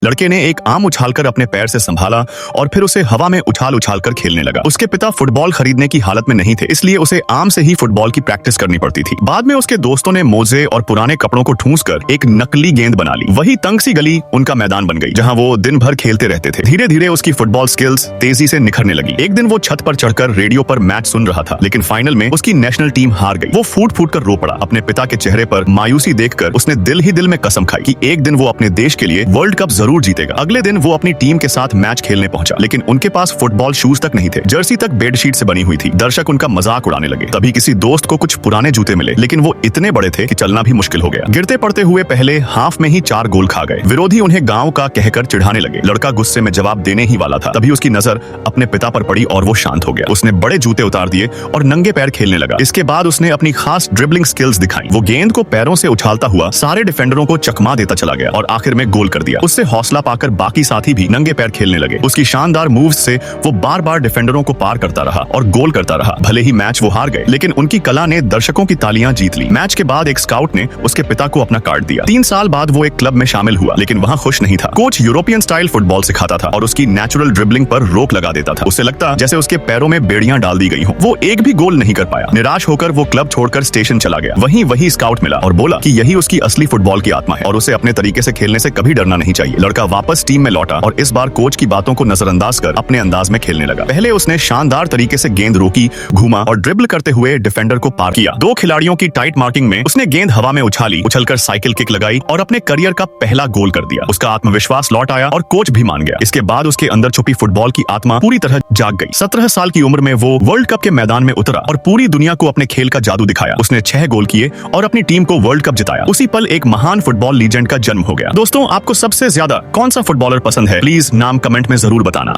लड़के ने एक आम उछालकर अपने पैर से संभाला और फिर उसे हवा में उछाल उछालकर खेलने लगा। उसके पिता फुटबॉल खरीदने की हालत में नहीं थे, इसलिए उसे आम से ही फुटबॉल की प्रैक्टिस करनी पड़ती थी। बाद में उसके दोस्तों ने मोजे और पुराने कपड़ों को ठूंसकर एक नकली गेंद बना ली। वही तंग सी गली उनका मैदान बन गई, जहां वो दिन भर खेलते रहते थे। धीरे धीरे उसकी फुटबॉल स्किल्स तेजी से निखरने लगी। एक दिन वो छत पर चढ़कर रेडियो पर मैच सुन रहा था, लेकिन फाइनल में उसकी नेशनल टीम हार गई। वो फूट फूट कर रो पड़ा। अपने पिता के चेहरे पर मायूसी देखकर उसने दिल ही दिल में कसम खाई कि एक दिन वो अपने देश के लिए वर्ल्ड कप जरूर जीतेगा। अगले दिन वो अपनी टीम के साथ मैच खेलने पहुंचा, लेकिन उनके पास फुटबॉल शूज तक नहीं थे। जर्सी तक बेडशीट से बनी हुई थी। दर्शक उनका मजाक उड़ाने लगे। तभी किसी दोस्त को कुछ पुराने जूते मिले, लेकिन वो इतने बड़े थे कि चलना भी मुश्किल हो गया। गिरते पड़ते हुए पहले हाफ में ही 4 गोल खा गए। विरोधी उन्हें गांव का कहकर चिढ़ाने लगे। लड़का गुस्से में जवाब देने ही वाला था, तभी उसकी नजर अपने पिता पर पड़ी और वो शांत हो गया। उसने बड़े जूते उतार दिए और नंगे पैर खेलने लगा। इसके बाद उसने अपनी खास ड्रिबलिंग स्किल्स दिखाई। वो गेंद को पैरों से उछालता हुआ सारे डिफेंडरों को चकमा देता चला गया और आखिर में गोल कर दिया। उससे हौसला पाकर बाकी साथी भी नंगे पैर खेलने लगे। उसकी शानदार मूव्स से वो बार बार डिफेंडरों को पार करता रहा और गोल करता रहा। भले ही मैच वो हार गए, लेकिन उनकी कला ने दर्शकों की तालियां जीत ली। मैच के बाद एक स्काउट ने उसके पिता को अपना कार्ड दिया। 3 साल बाद वो एक क्लब में शामिल हुआ, लेकिन वहां खुश नहीं था। कोच यूरोपियन स्टाइल फुटबॉल सिखाता था और उसकी नेचुरल ड्रिबलिंग पर रोक लगा देता था। उसे लगता जैसे उसके पैरों में बेड़ियां डाल दी गई हों। वो एक भी गोल नहीं कर पाया। निराश होकर वो क्लब छोड़कर स्टेशन चला गया। वही स्काउट मिला और बोला कि यही उसकी असली फुटबॉल की आत्मा है और उसे अपने तरीके से खेलने से कभी डरना नहीं चाहिए। लड़का वापस टीम में लौटा और इस बार कोच की बातों को नजरअंदाज कर अपने अंदाज में खेलने लगा। पहले उसने शानदार तरीके से गेंद रोकी, घूमा और ड्रिबल करते हुए डिफेंडर को पार किया। 2 खिलाड़ियों की टाइट मार्किंग में उसने गेंद हवा में उछाली, उछलकर साइकिल किक लगाई और अपने करियर का पहला गोल कर दिया। उसका आत्मविश्वास लौट आया और कोच भी मान गया। इसके बाद उसके अंदर छुपी फुटबॉल की आत्मा पूरी तरह जाग गई। 17 साल की उम्र में वो वर्ल्ड कप के मैदान में उतरा और पूरी दुनिया को अपने खेल का जादू दिखाया। उसने 6 गोल किए और अपनी टीम को वर्ल्ड कप जिताया। उसी पल एक महान फुटबॉल लीजेंड का जन्म हो गया। दोस्तों, आपको सबसे ज्यादा कौन सा फुटबॉलर पसंद है? प्लीज नाम कमेंट में जरूर बताना।